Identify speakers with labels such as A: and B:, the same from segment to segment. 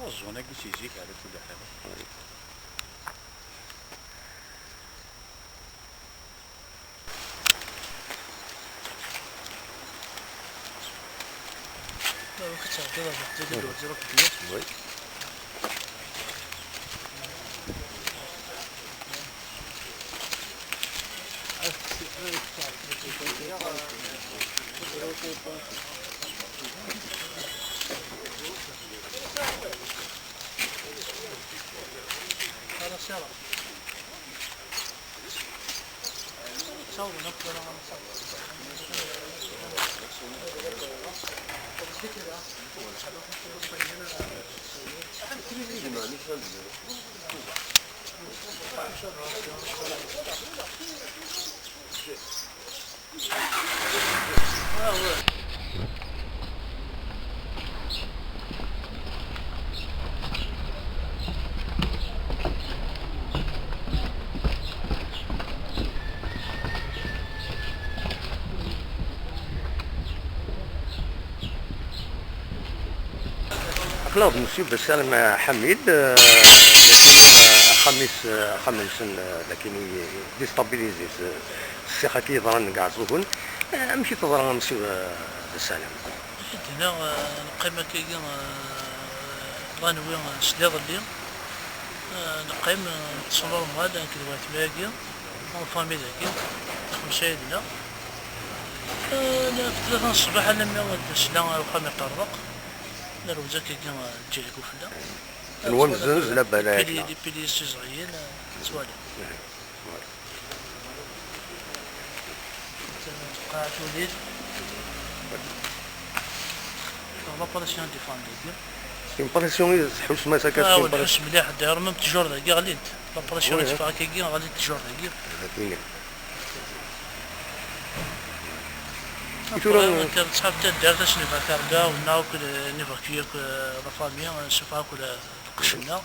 A: الزونه كي تيجيك على كل حال.
B: لا كتعطي راه تقدر تروح ديال
C: وي
B: هذا سيارة تصور نقدر
C: أخلاق مسيو بسالم حميد خميس لكن ديستابيليزي الثقة كي ظهرنا كاع زوجون ماشي تظهر مسيو بسالم
B: هنا القيمة كي غنوي سليض اللي نقيم تصور مغادا كدوات باقي الفامي ذاكي خمسة يدنا في 3 الصباح على ما سلا وخا يطرق نروزا كي تجيكو فلا
C: نومزنز لا بلاك
B: بيلي صغيرين سوالي قاعد وليد لاباراسيون ديفاندي
C: امبرسيون حوس ما سكت
B: حس مليح داير ميم تجور ذاكي غاليت لاباراسيون ديفا كي غادي تجور ذاكي كان صحاب دارت شنو فكرنا وناو كل نيفاكيوك لا فامي نشوفها كل قشنا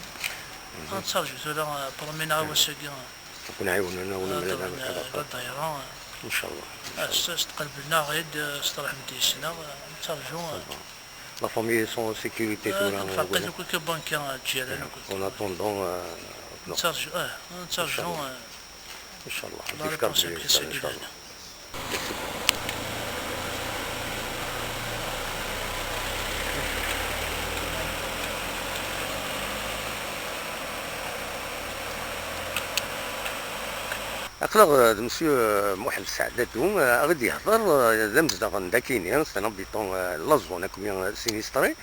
B: نتسرجو ثلا برومينا وساكي
C: ونعاوننا ولا
B: الطيران
C: ان شاء الله
B: استقلب لنا غيد استراح مديسنا نتسرجو
C: لا فامي سون سيكوريتي
B: نفقد كل بنكه تجيران
C: اون اتوندون
B: نتسرجو نتسرجو
C: ان شاء الله تفكر ان شاء الله. أخلاق مسيو محمد سعداتو غادي يهضر زمزدغ داكيني سنبيطون لازون كوميان سينيستري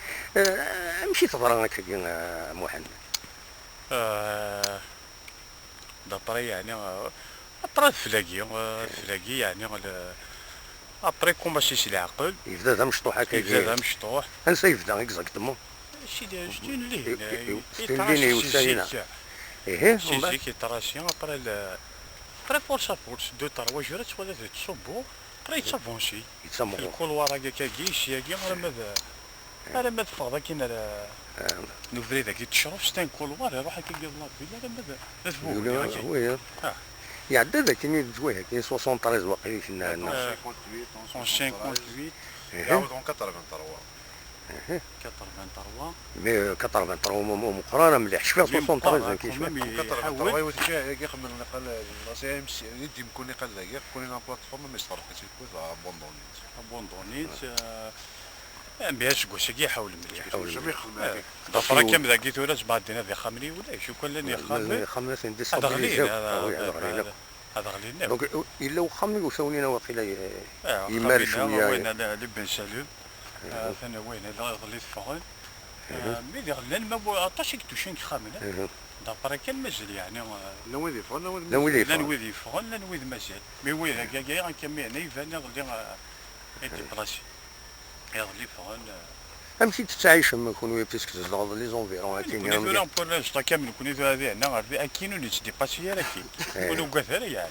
C: ماشي تهضر هكا محمد
A: دابري يعني ابري فلاقي يعني ابري كومباشي شي العقل
C: يبدا ذا مشطوح هكا
A: يبدا مشطوح
C: انسى يبدا اكزاكتومون
A: شي ديال جدين ليه
C: ستين وسالينا ايه
A: سي كي تراسيون ابري ابري فورسا فورس دو تروا جورات ولا تصبو ابري يتصافونشي الكولوار هكا كيش ياكي على ما تفضل كاين نوفري ذاك تشرف ستان كولوار يروح هكا يلاه بلا على ما
C: وي يعدى ذاك كاين زويه كاين 73 واقيلا فينا
A: 158
D: يعاود 83
C: مي 83 مقرانه مليح شفيها 73 كيشوف
D: 83 يوتي يخمم نقل النصيحه يدي مكوني قال ذاك كوني لا بلاتفورم ما يصرف كيكون ابوندونيت
A: بياش كوش يحاول مليح
D: جميع خدمه
A: دابا كم ذاك تولاش بعدين هذا خامني ولا شو كل اللي
C: خامني
A: هذا غليل هذا غليل
C: دونك الا وخامني وساولينا واقيلا يمال شويه
A: وين لبن سالم ثاني وين هذا ظليت فغن مي غلان ما بو عطاش كتوشين خامنه دابا كان مازال يعني
D: لا ويدي فغن
A: لا ويدي فغن لا ويدي مازال مي وين كاع غنكمل هنا يفان غادي يديبلاسي يغلي فغن
C: امشي تتعايش ما يكونوا بيسك تزلغ لي زونفيرون
A: كاين كنا بور لانستون كامل كنا هذه هنا غادي كاينو اللي تديباسي راه كاين ولو قاثر يعني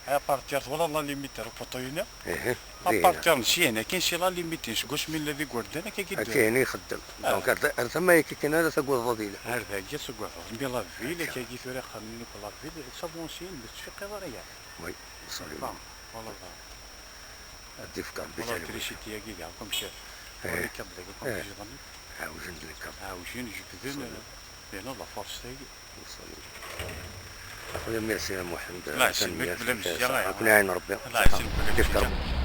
A: ابارتير والله ليميتر فوتوينا ابارتير نشي هنا كاين شي لا ليميتين شكوش من الذي قردنا كيدير
C: كاين يخدم دونك ثما كاين هذا تقول الفضيله
A: هذا هي سكوا بي لا فيل كي ثوري خامنين لا فيل صابونسين باش في قضايا
C: وي صافي
A: والله
C: الدفكار
A: والله تريشيتي كي كاع كوم شاف وريك بدا كوم
C: عاوجين لك
A: عاوجين جبدين لأن لا فارس تاعي
C: خويا ميرسي يا محمد
A: لا يسلمك بلا مزيان
C: كون عين ربي
A: لا يسلمك بلا مزيان